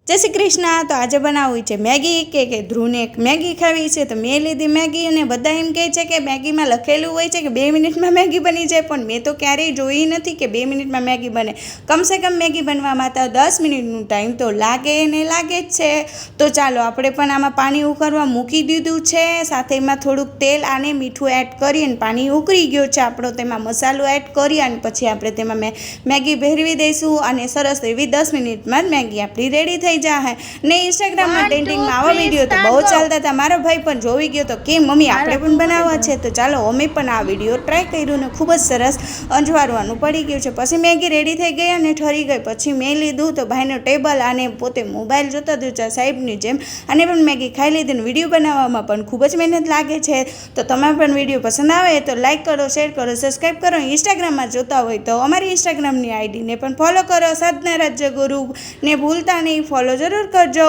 જય શ્રી કૃષ્ણ। તો આજે બનાવવી છે મેગી કે ધ્રુવને મેગી ખાવી છે। તો મેં લીધી મેગી અને બધા એમ કહે છે કે મેગીમાં લખેલું હોય છે કે 2 મિનિટમાં મેગી બની જાય, પણ મેં તો ક્યારેય જોઈ નથી કે 2 મિનિટમાં મેગી બને। કમસે કમ મેગી બનવામાં તો 10 મિનિટનું ટાઈમ તો લાગે ને લાગે જ છે। તો ચાલો આપણે પણ આમાં પાણી ઉકળવા મૂકી દીધું છે, સાથે એમાં થોડુંક તેલ અને મીઠું એડ કરી અને પાણી ઉકળી ગયો છે આપણો, તેમાં મસાલો એડ કરી અને પછી આપણે તેમાં મેગી ભેરવી દઈશું અને સરસ એવી 10 મિનિટમાં જ મેગી આપણી રેડી થઈ જાય ને। ઇન્સ્ટાગ્રામમાં ટ્રેન્ડિંગમાં આવા વિડીયો તો બહુ ચાલતા હતા, મારો ભાઈ પણ જોઈ ગયો તો કે મમ્મી આપણે પણ બનાવવા છે। તો ચાલો અમે પણ આ વિડીયો ટ્રાય કર્યું ને ખૂબ જ સરસ અંજવારવાનું પડી ગયું છે। પછી મેગી રેડી થઈ ગઈ અને ઠરી ગઈ પછી મેં લીધું તો ભાઈનો ટેબલ અને પોતે મોબાઈલ જોતા જોતા સાહેબની જેમ અને પણ મેગી ખાઈ લીધી ને વિડીયો બનાવવામાં પણ ખૂબ જ મહેનત લાગે છે। તો તમે પણ વિડીયો પસંદ આવે તો લાઇક કરો, શેર કરો, સબસ્ક્રાઈબ કરો। ઇન્સ્ટાગ્રામમાં જોતા હોય તો અમારી ઇન્સ્ટાગ્રામની આઈડીને પણ ફોલો કરો, સાધના રાજ્યગુરુ ને ભૂલતા નહીં, ફોલો જરૂર કરજો।